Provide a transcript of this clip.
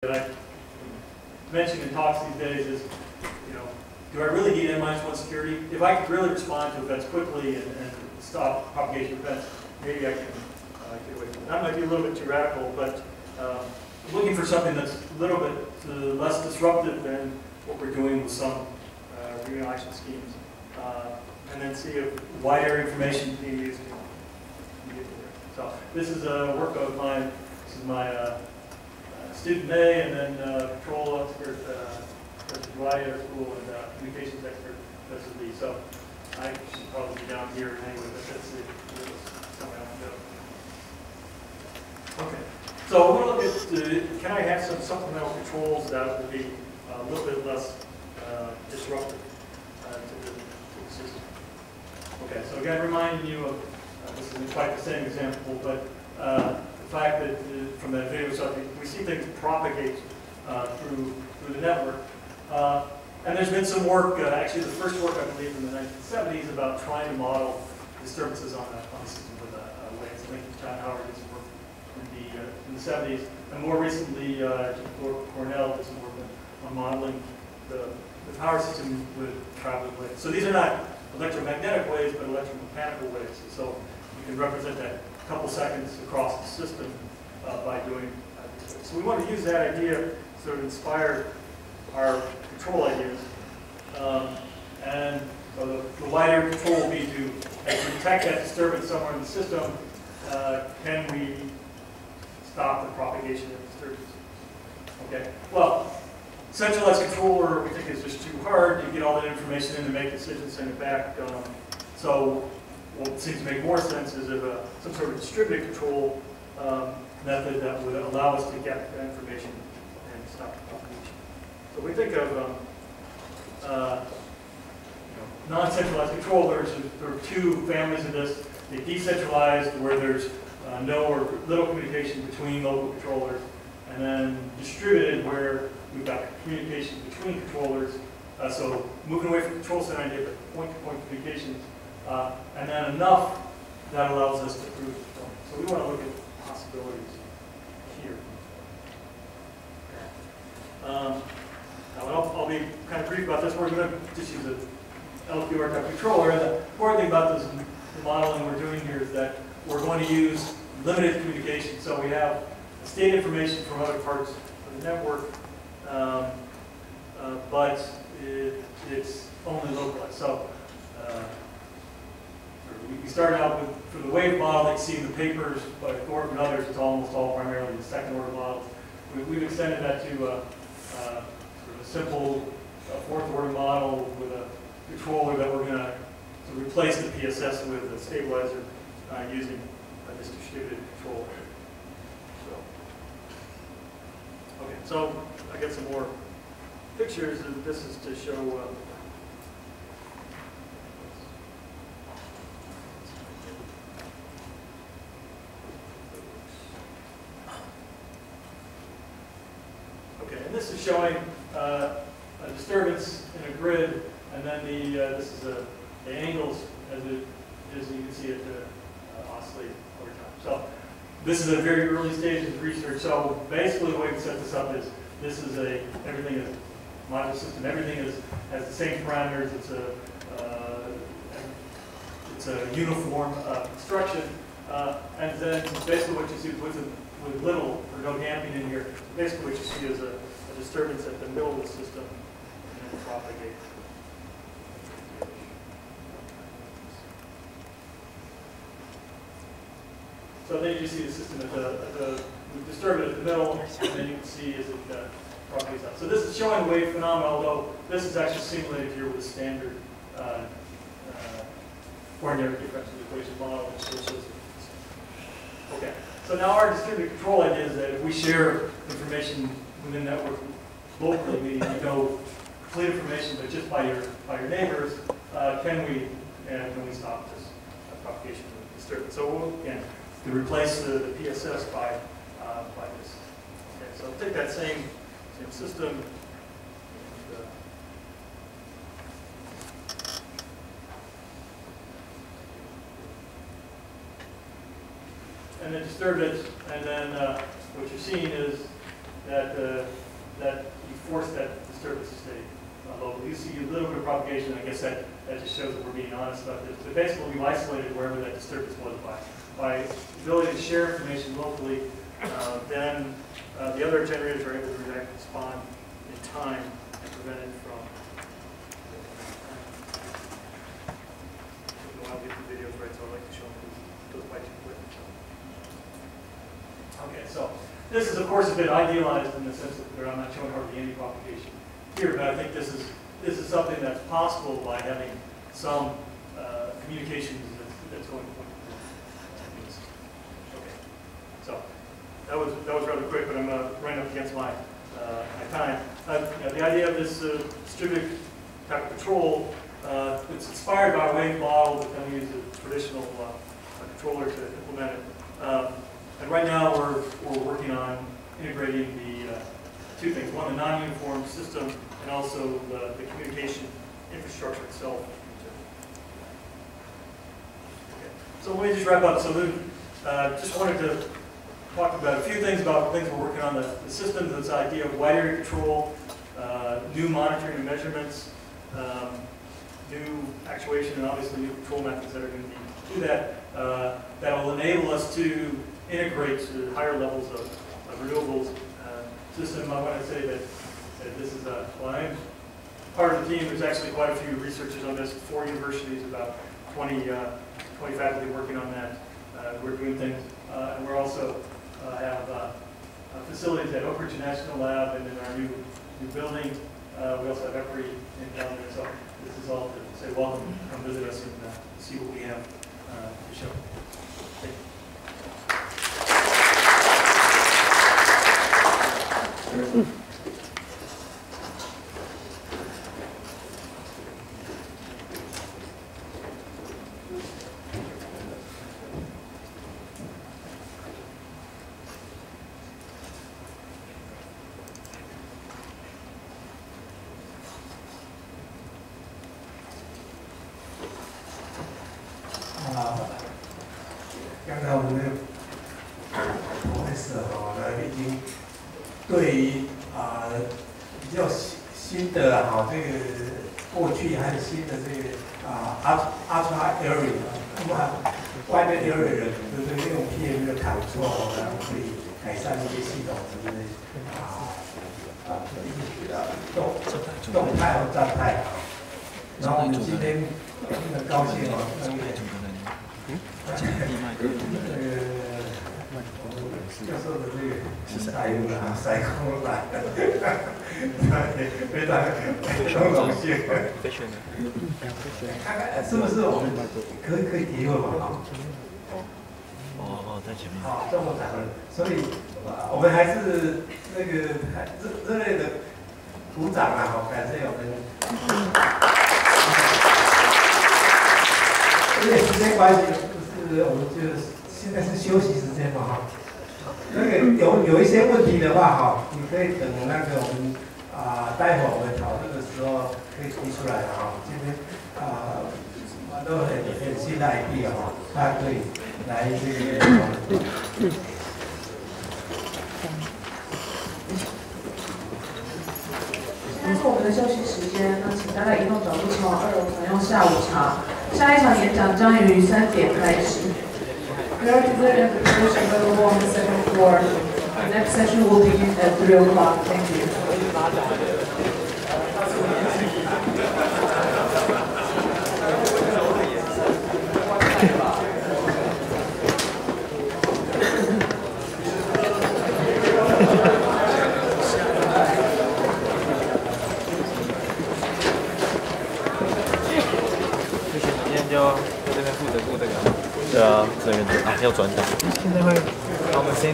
that I mention in talks these days is, do I really need N-1 security? If I could really respond to events quickly and stop propagation events, maybe I can get away from it. That might be a little bit too radical, but I'm looking for something that's a little bit less disruptive than what we're doing with some remedial action schemes. And then see if wide area information being used to get there. So this is a work of mine. This is my student A, and then control expert, Professor Dwight at our school, and communications expert, Professor Lee. So I should probably be down here anyway, but that's somewhere else to go. Okay. So we're going to look at, can I have some supplemental controls that will be a little bit less disruptive to the system. Okay, so again, reminding you of, this isn't quite the same example, but the fact that from that video, so we see things propagate through the network. And there's been some work, actually the first work I believe in the 1970s about trying to model disturbances on the system with waves. I think John Howard did some work in the 70s. And more recently, Cornell did some work on modeling the power system with traveling waves. So these are not electromagnetic waves, but electromechanical waves. So you can represent that a couple seconds across the system by doing this. So we want to use that idea to sort of inspire our control ideas. And so the wider control will be to detect that disturbance somewhere in the system. Can we stop the propagation of disturbance? Okay. Well, centralized controller we think is just too hard. You get all that information in to make decisions, send it back. So what seems to make more sense is some sort of distributed control method that would allow us to get that information and stop the propagation. So we think of non-centralized controllers. There are two families of this. The decentralized, where there's no or little communication between local controllers, and then distributed, where we've got communication between controllers. So moving away from control center idea, but point-to-point communications, and then enough that allows us to prove performance. So we want to look at possibilities here. Now, I'll be kind of brief about this. We're going to just use an LQR type controller. And the important thing about this the modeling we're doing here is that we're going to use limited communication. So we have state information from other parts of the network, but it's only localized. So we started out with, for the wave model that you see in the papers by Thorpe and others, it's almost all primarily the second order models. We've extended that to sort of a simple fourth order model with a controller that we're going to replace the PSS with a stabilizer using this distributed controller. Okay, so I got some more pictures, and this is to show. Okay, and this is showing a disturbance in a grid, and then this is the angles as you can see it oscillate over time. So this is a very early stage of research. So basically, the way we set this up is everything is a modular system. Everything has the same parameters. It's a uniform construction, and then basically what you see with little or no damping in here. Basically, what you see is a disturbance at the middle of the system, and then propagate. So then you see the system we disturb it at the middle, and then you can see as it propagates out. So this is showing wave phenomena, although this is actually simulated here with a standard ordinary differential equation model. Okay, so now our distributed control idea is that if we share information within the network locally, meaning you know complete information, but just by your neighbors, can we stop this propagation of disturbance? So we'll, again, to replace the PSS by this. Okay, so I'll take that same system. And then disturb it, and then what you're seeing is that you force that disturbance to stay local. You see a little bit of propagation. I guess that just shows that we're being honest about this. But basically, we've isolated wherever that disturbance was by ability to share information locally. Then the other generators are able to react and respond in time and prevent it from. I'll get the videos right, so I like to show them those by too quick. Okay, so this is of course a bit idealized in the sense that I'm not showing hardly any propagation here, but I think this is something that's possible by having some communications that's going to point to this. Okay, so that was rather quick, but I'm running up against my time. The idea of this distributed type of control, it's inspired by a wave model, but then we use a traditional controller to implement it. And right now we're working on integrating the two things. One, the non-uniform system, and also the communication infrastructure itself. Okay. So let me just wrap up. So just wanted to talk about a few things about things we're working on. The system, this idea of wide area control, new monitoring and measurements, new actuation, and obviously new control methods that are going to do that. That will enable us to integrate to higher levels of renewables system. I want to say that this is well, I'm part of the team. There's actually quite a few researchers on this, 4 universities, about 20 faculty working on that. We're doing things, and we're also have facilities at Oak Ridge National Lab and in our new building. We also have Periphery in down there. So this is all to say welcome, come visit us and see what we have to show. Thank you.刚才我们的Professor已经对于比较新的这个过去还有新的这个ultra area wide area 就是用 PMU 的 control 然后可以改善一些系统动态和状态。然后我们今天很高兴教授的这个采购来，非常荣幸。看看是不是我们可以提问嘛？在前面。好，这么长，所以我们还是那个热烈的鼓掌啊！感谢我们。因为时间关系，就是我们就现在是休息时间嘛那个有一些问题的话你可以等那个我们待会我们讨论的时候可以提出来的今天我都很新的 idea 大家可以来这个。现在是我们的休息时间，那请大家移动脚步前往2楼享用下午茶。下一场演讲将于3点开始。There are dessert and refreshments available on the second floor. The next session will begin at 3 o'clock. Thank you. 对啊，这边要转档。现在会，我们先。